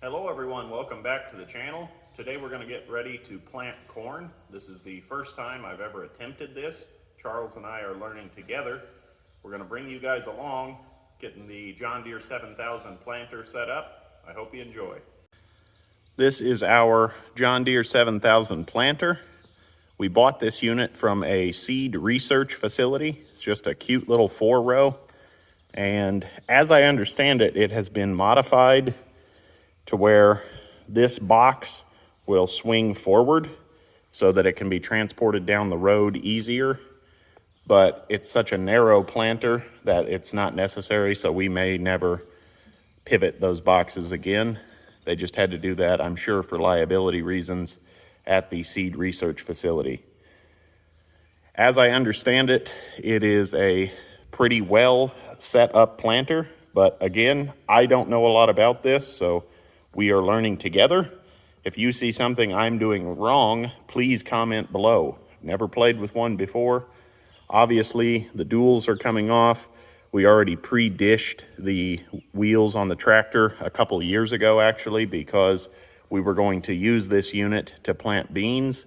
Hello everyone, welcome back to the channel. Today we're going to get ready to plant corn. This is the first time I've ever attempted this. Charles and I are learning together. We're going to bring you guys along, getting the John Deere 7000 planter set up. I hope you enjoy. This is our John Deere 7000 planter. We bought this unit from a seed research facility. It's just a cute little 4-row. And as I understand it, it has been modified to where this box will swing forward so that it can be transported down the road easier. But it's such a narrow planter that it's not necessary, so we may never pivot those boxes again. They just had to do that, I'm sure, for liability reasons at the seed research facility. As I understand it, it is a pretty well set up planter, but again, I don't know a lot about this, so we are learning together. If you see something I'm doing wrong, please comment below. Never played with one before. Obviously, the duals are coming off. We already pre-dished the wheels on the tractor a couple years ago, actually, because we were going to use this unit to plant beans,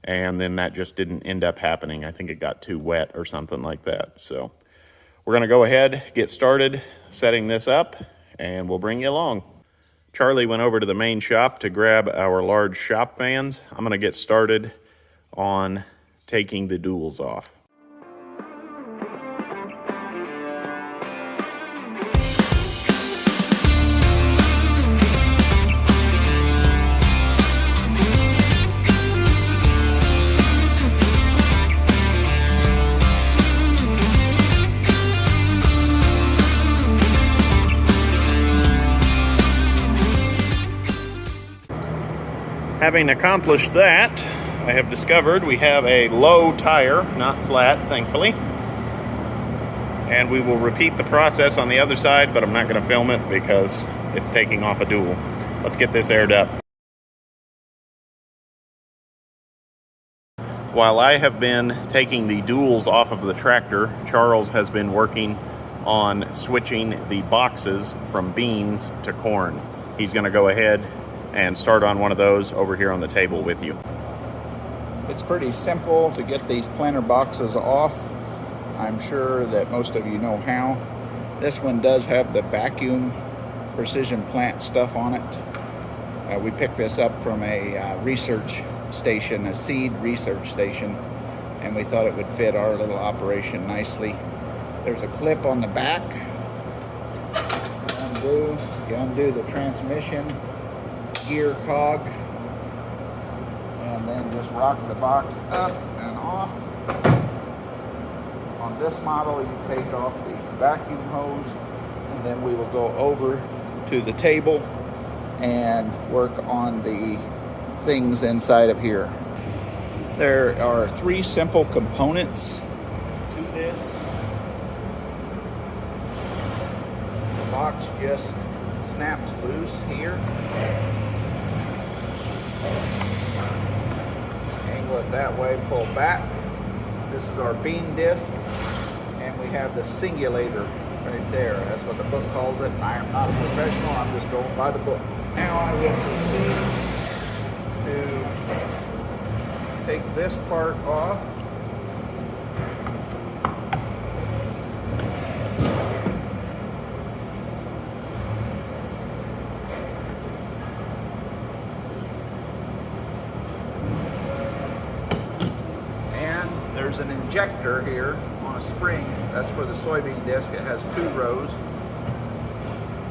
and then that just didn't end up happening. I think it got too wet or something like that. So we're gonna go ahead, get started setting this up, and we'll bring you along. Charlie went over to the main shop to grab our large shop fans. I'm gonna get started on taking the duals off. Having accomplished that, I have discovered we have a low tire, not flat, thankfully. And we will repeat the process on the other side, but I'm not going to film it because it's taking off a dual. Let's get this aired up. While I have been taking the duals off of the tractor, Charles has been working on switching the boxes from beans to corn. He's going to go ahead and start on one of those over here on the table with you. It's pretty simple to get these planter boxes off. I'm sure that most of you know how. This one does have the vacuum precision plant stuff on it. We picked this up from a research station, a seed research station, and we thought it would fit our little operation nicely. There's a clip on the back. You undo the transmission gear cog, and then just rock the box up and off. On this model, you take off the vacuum hose, and then we will go over to the table and work on the things inside of here. There are 3 simple components to this. The box just snaps loose here. Angle it that way, pull back. This is our bean disc, and we have the singulator right there. That's what the book calls it. I am not a professional, I'm just going by the book. Now I will proceed to take this part off. There's an injector here on a spring. That's for the soybean disc. It has 2 rows.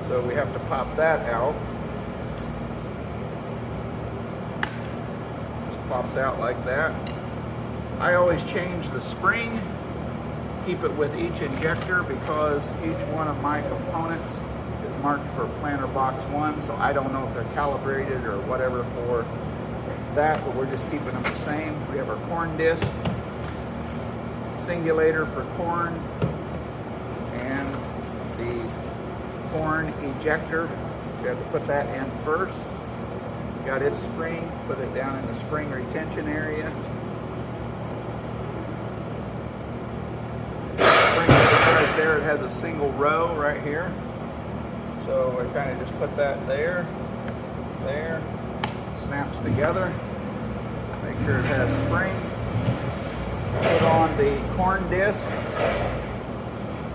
So we have to pop that out. Just pops out like that. I always change the spring, keep it with each injector, because each one of my components is marked for planter box 1, so I don't know if they're calibrated or whatever for that, but we're just keeping them the same. We have our corn disc, singulator for corn, and the corn ejector. We have to put that in first. Got its spring, put it down in the spring retention area. Spring right there, it has a single row right here. So I kind of just put that there. There, snaps together. Make sure it has spring. Put on the corn disc.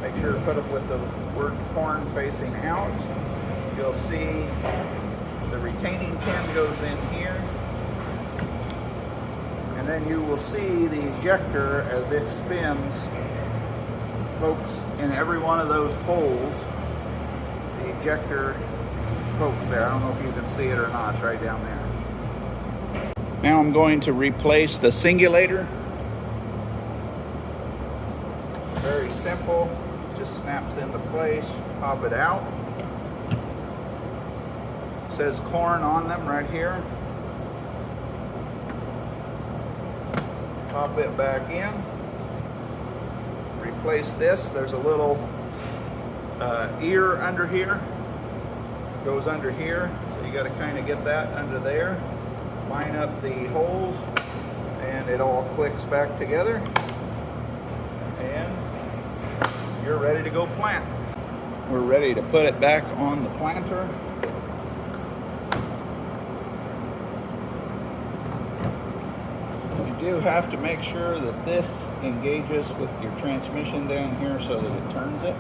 Make sure to put it with the word corn facing out. You'll see the retaining pin goes in here. And then you will see the ejector as it spins pokes in every one of those holes. The ejector pokes there. I don't know if you can see it or not. It's right down there. Now I'm going to replace the singulator. Very simple. Just snaps into place. Pop it out. It says corn on them right here. Pop it back in. Replace this. There's a little ear under here. Goes under here. So you got to kind of get that under there. Line up the holes and it all clicks back together. And you're ready to go plant. We're ready to put it back on the planter. You do have to make sure that this engages with your transmission down here so that it turns it.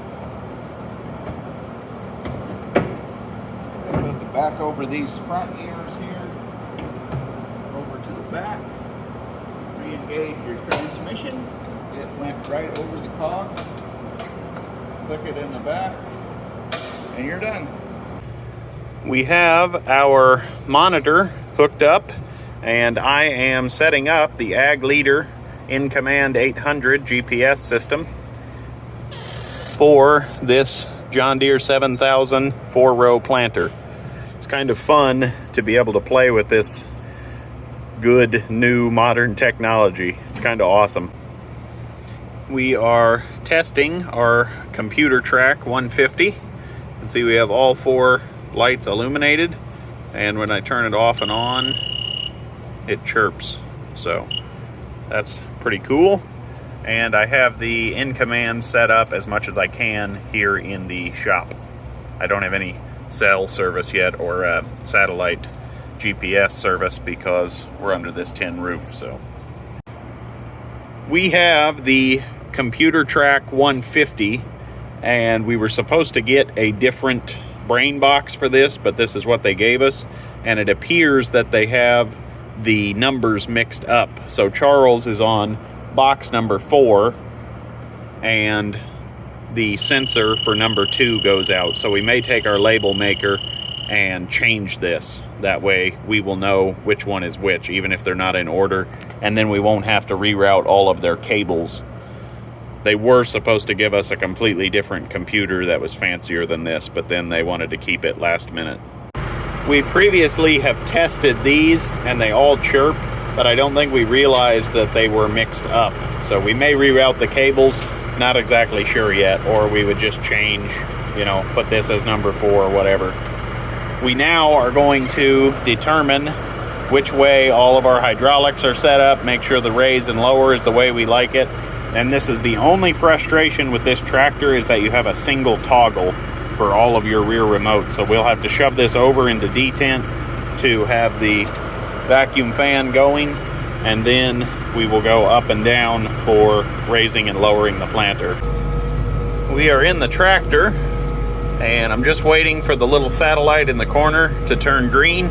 Put the back over these front ears here, over to the back. Re-engage your transmission. It went right over the cog. Click it in the back, and you're done. We have our monitor hooked up, and I am setting up the Ag Leader Incammand 800 GPS system for this John Deere 7000 4-row planter. It's kind of fun to be able to play with this good new modern technology. It's kind of awesome. We are testing our computer track 150. You can see we have all 4 lights illuminated, and when I turn it off and on, it chirps. So that's pretty cool. And I have the Incammand set up as much as I can here in the shop. I don't have any cell service yet or satellite GPS service because we're under this tin roof. So we have the computer track 150, and we were supposed to get a different brain box for this, but this is what they gave us, and it appears that they have the numbers mixed up. So Charles is on box number 4, and the sensor for number 2 goes out. So we may take our label maker and change this. That way we will know which one is which, even if they're not in order, and then we won't have to reroute all of their cables. They were supposed to give us a completely different computer that was fancier than this, but then they wanted to keep it last minute. We previously have tested these and they all chirp, but I don't think we realized that they were mixed up. So we may reroute the cables, not exactly sure yet, or we would just change, put this as number 4 or whatever. We now are going to determine which way all of our hydraulics are set up, make sure the raise and lower is the way we like it. And this is the only frustration with this tractor, is that you have a single toggle for all of your rear remotes. So we'll have to shove this over into detent to have the vacuum fan going, and then we will go up and down for raising and lowering the planter. We are in the tractor, and I'm just waiting for the little satellite in the corner to turn green.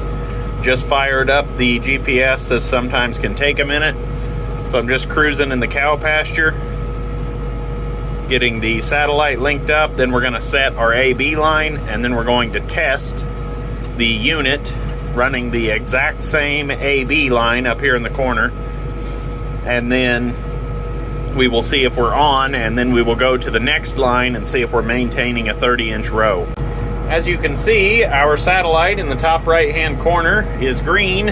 Just fired up the GPS. This sometimes can take a minute. So I'm just cruising in the cow pasture, getting the satellite linked up. Then we're going to set our AB line, and then we're going to test the unit running the exact same AB line up here in the corner. And then we will see if we're on, and then we will go to the next line and see if we're maintaining a 30-inch row. As you can see, our satellite in the top right-hand corner is green.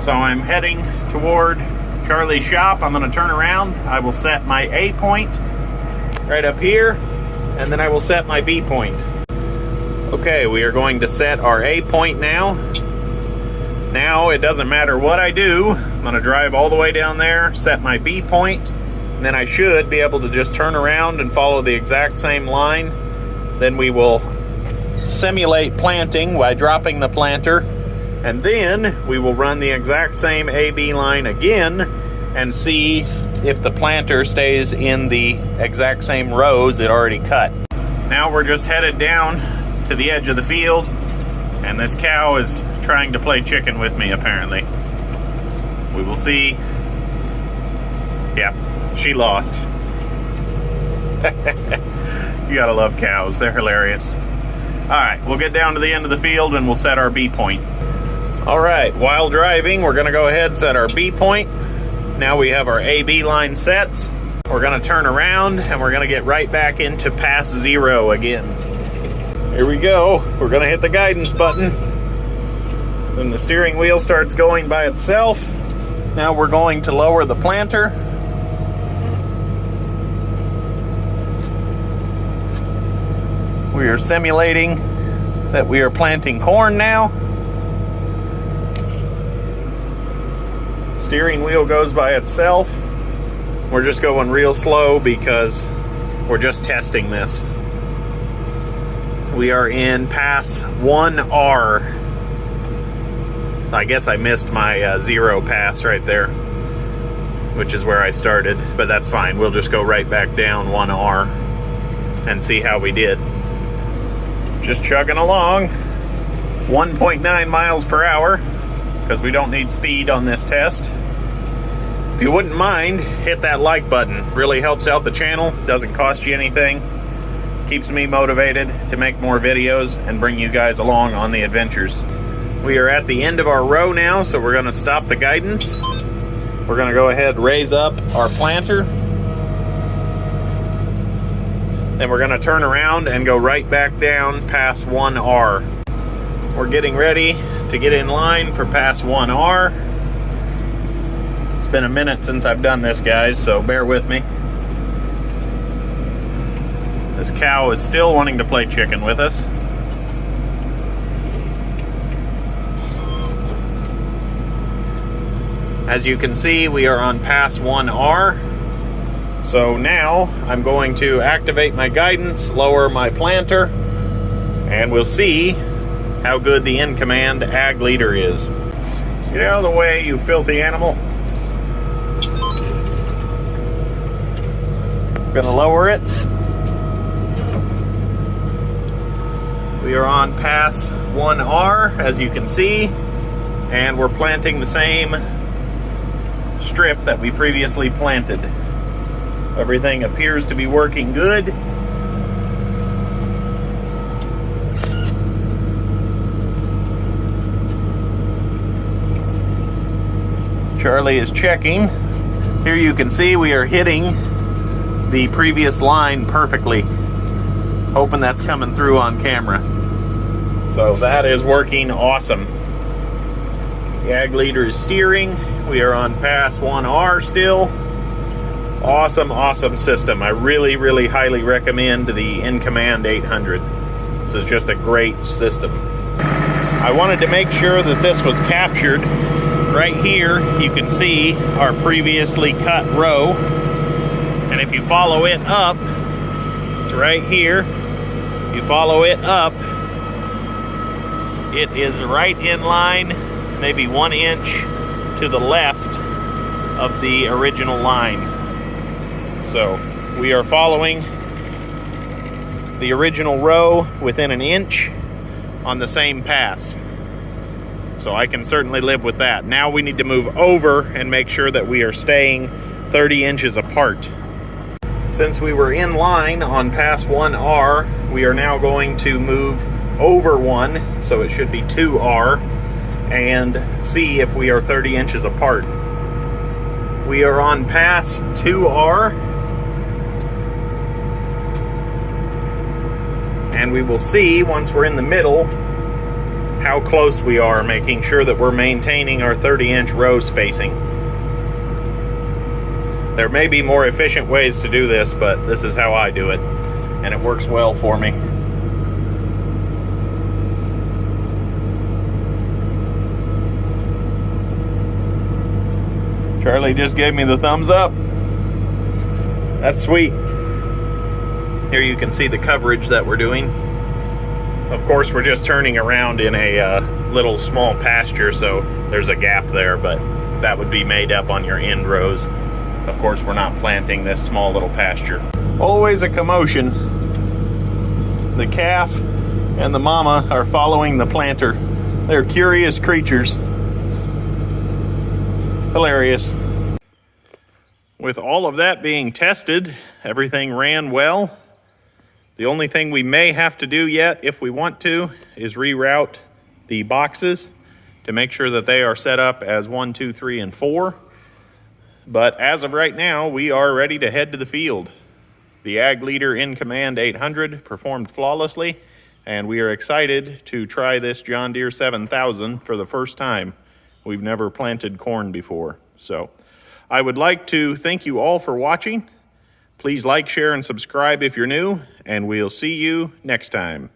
So I'm heading toward Charlie's shop. I'm going to turn around. I will set my A point right up here, and then I will set my B point. Okay, we are going to set our A point now. Now it doesn't matter what I do. I'm going to drive all the way down there, set my B point, and then I should be able to just turn around and follow the exact same line. Then we will simulate planting by dropping the planter And then we will run the exact same AB line again and see if the planter stays in the exact same rows it already cut. Now we're just headed down to the edge of the field, and this cow is trying to play chicken with me apparently. We will see. Yeah, she lost. You gotta love cows, they're hilarious. Alright, we'll get down to the end of the field and we'll set our B point. Alright, while driving, we're gonna go ahead and set our B point. Now we have our AB line sets. We're gonna turn around and we're gonna get right back into pass 0 again. Here we go. We're gonna hit the guidance button. Then the steering wheel starts going by itself. Now we're going to lower the planter. We are simulating that we are planting corn now. Steering wheel goes by itself. We're just going real slow because we're just testing this. We are in pass 1R. I guess I missed my 0 pass right there, which is where I started, but that's fine. We'll just go right back down 1R and see how we did. Just chugging along, 1.9 miles per hour, because we don't need speed on this test. If you wouldn't mind, hit that like button. Really helps out the channel, doesn't cost you anything. Keeps me motivated to make more videos and bring you guys along on the adventures. We are at the end of our row now, so we're gonna stop the guidance. We're gonna go ahead and raise up our planter. Then we're gonna turn around and go right back down past 1R. We're getting ready to get in line for past 1R. It's been a minute since I've done this, guys, so bear with me. This cow is still wanting to play chicken with us. As you can see, we are on pass 1R. So now I'm going to activate my guidance, lower my planter, and we'll see how good the Incammand ag leader is. Get out of the way, you filthy animal. I'm gonna lower it. We are on pass 1R, as you can see, and we're planting the same strip that we previously planted. Everything appears to be working good. Charlie is checking. Here you can see we are hitting the previous line perfectly. Hoping that's coming through on camera. So that is working awesome. The ag leader is steering. We are on pass 1R still. Awesome, awesome system. I really, really highly recommend the Incammand 800. This is just a great system. I wanted to make sure that this was captured. Right here, you can see our previously cut row. And if you follow it up, it's right here. You follow it up, it is right in line, maybe 1 inch to the left of the original line. So we are following the original row within 1 inch on the same pass. So I can certainly live with that. Now we need to move over and make sure that we are staying 30 inches apart. Since we were in line on pass 1R, we are now going to move over 1, so it should be 2R, and see if we are 30 inches apart. We are on pass 2R, and we will see once we're in the middle how close we are, making sure that we're maintaining our 30-inch row spacing. There may be more efficient ways to do this, but this is how I do it, and it works well for me. Charlie just gave me the thumbs up. That's sweet. Here you can see the coverage that we're doing. Of course, we're just turning around in a little small pasture, so there's a gap there, but that would be made up on your end rows. Of course, we're not planting this small little pasture. Always a commotion. The calf and the mama are following the planter. They're curious creatures. Hilarious. With all of that being tested, everything ran well. The only thing we may have to do yet, if we want to, is reroute the boxes to make sure that they are set up as 1, 2, 3, and 4. But as of right now, we are ready to head to the field. The Ag Leader Incammand 800 performed flawlessly, and we are excited to try this John Deere 7000 for the first time. We've never planted corn before. So I would like to thank you all for watching. Please like, share, and subscribe if you're new, and we'll see you next time.